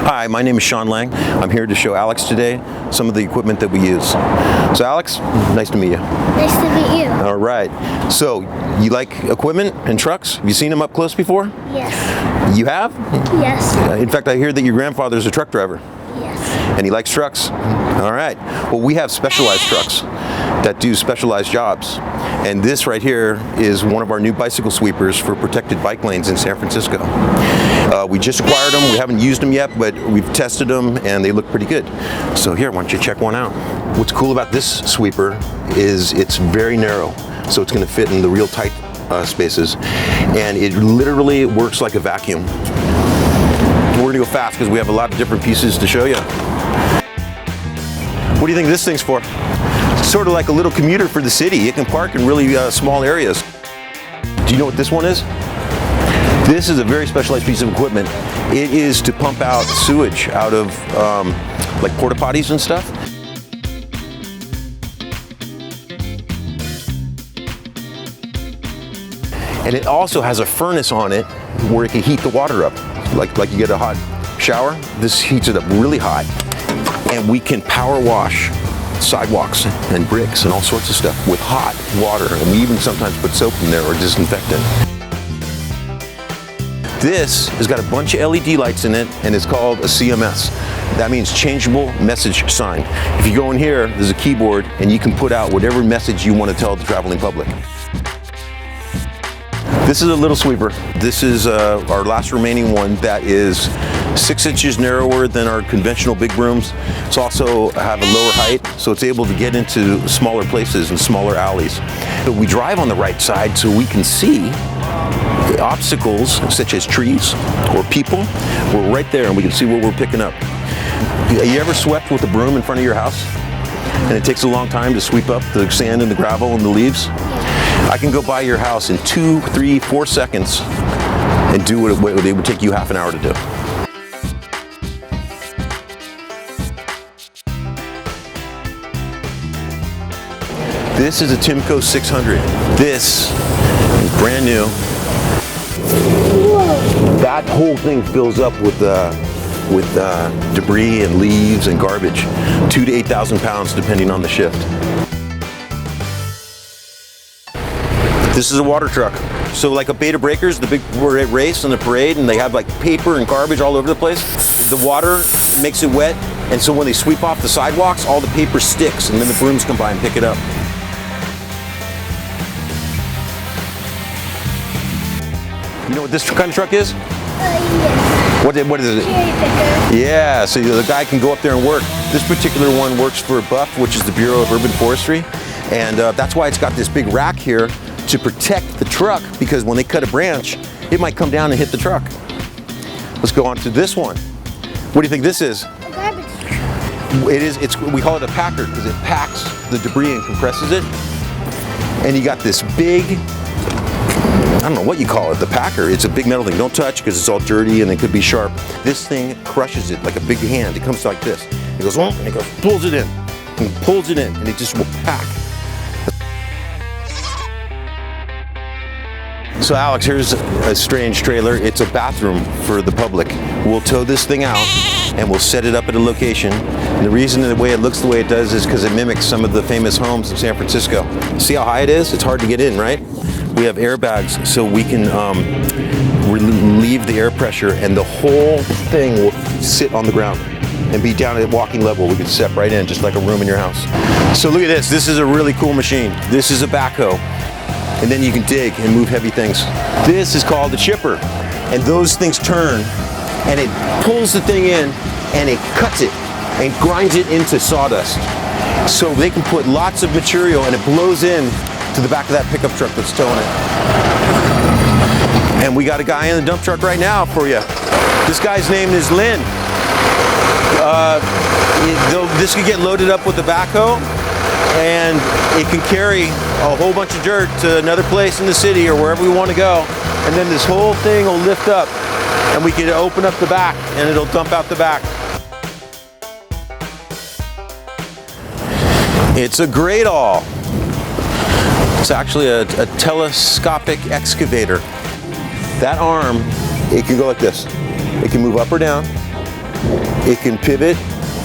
Hi, my name is Sean Lange. I'm here to show Alex today some of the equipment that we use. So Alex, nice to meet you. Nice to meet you. All right. So you like equipment and trucks? Have you seen them up close before? Yes. You have? Yes. In fact, I hear that your grandfather's a truck driver. Yes. And he likes trucks? All right. Well, we have specialized trucks that do specialized jobs. And this right here is one of our new bicycle sweepers for protected bike lanes in San Francisco. We just acquired them. We haven't used them yet, but we've tested them and they look pretty good. So here, why don't you check one out? What's cool about this sweeper is it's very narrow, so it's going to fit in the real tight spaces. And it literally works like a vacuum. We're going to go fast because we have a lot of different pieces to show you. What do you think this thing's for? It's sort of like a little commuter for the city. It can park in really small areas. Do you know what this one is? This is a very specialized piece of equipment. It is to pump out sewage out of like porta potties and stuff. And it also has a furnace on it where it can heat the water up. Like you get a hot shower, this heats it up really hot. And we can power wash sidewalks and bricks and all sorts of stuff with hot water. And we even sometimes put soap in there or disinfectant. This has got a bunch of LED lights in it and it's called a CMS. That means changeable message sign. If you go in here, there's a keyboard and you can put out whatever message you want to tell the traveling public. This is a little sweeper. This is our last remaining one that is 6 inches narrower than our conventional big brooms. It's also have a lower height, so it's able to get into smaller places and smaller alleys. But we drive on the right side so we can see obstacles such as trees or people. We're right there and we can see what we're picking up. You ever swept with a broom in front of your house? And it takes a long time to sweep up the sand and the gravel and the leaves? I can go by your house in 2, 3, 4 seconds and do what it would take you half an hour to do. This is a Timco 600. This is brand new. Whoa. That whole thing fills up with debris and leaves and garbage. 2,000 to 8,000 pounds depending on the shift. This is a water truck. So like a Beta Breakers, the big race and the parade, and they have like paper and garbage all over the place. The water makes it wet, and so when they sweep off the sidewalks, all the paper sticks, and then the brooms come by and pick it up. You know what this kind of truck is? Yes. What is it? Cherry picker. Yeah, so the guy can go up there and work. This particular one works for BUF, which is the Bureau of Urban Forestry, and that's why it's got this big rack here to protect the truck, because when they cut a branch, it might come down and hit the truck. Let's go on to this one. What do you think this is? A garbage truck. We call it a packer because it packs the debris and compresses it. And you got this big, I don't know what you call it, the packer. It's a big metal thing. Don't touch because it's all dirty and it could be sharp. This thing crushes it like a big hand. It comes like this. It goes, and it goes, pulls it in, and pulls it in, and it just will pack. So Alex, here's a strange trailer. It's a bathroom for the public. We'll tow this thing out and we'll set it up at a location. And the reason the way it looks the way it does is because it mimics some of the famous homes in San Francisco. See how high it is? It's hard to get in, right? We have airbags so we can relieve the air pressure, and the whole thing will sit on the ground and be down at walking level. We can step right in just like a room in your house. So look at this. This is a really cool machine. This is a backhoe. And then you can dig and move heavy things. This is called a chipper. And those things turn, and it pulls the thing in, and it cuts it, and grinds it into sawdust. So they can put lots of material, and it blows in to the back of that pickup truck that's towing it. And we got a guy in the dump truck right now for you. This guy's name is Lynn. This could get loaded up with the backhoe, and it can carry a whole bunch of dirt to another place in the city or wherever we want to go. And then this whole thing will lift up, and we can open up the back, and it'll dump out the back. It's a great all. It's actually a telescopic excavator. That arm, it can go like this. It can move up or down. It can pivot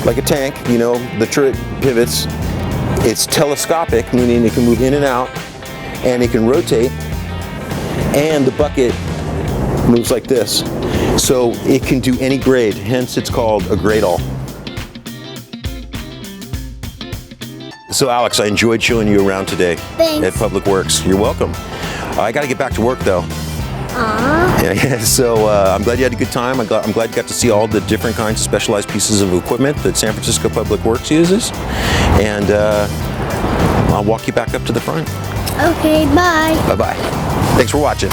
like a tank, you know, the turret pivots. It's telescopic, meaning it can move in and out, and it can rotate, and the bucket moves like this. So it can do any grade, hence it's called a grade-all. So Alex, I enjoyed showing you around today. Thanks. At Public Works. You're welcome. I got to get back to work though. Aww. Yeah, so I'm glad you had a good time. I'm glad you got to see all the different kinds of specialized pieces of equipment that San Francisco Public Works uses. And I'll walk you back up to the front. Okay, bye. Bye-bye. Thanks for watching.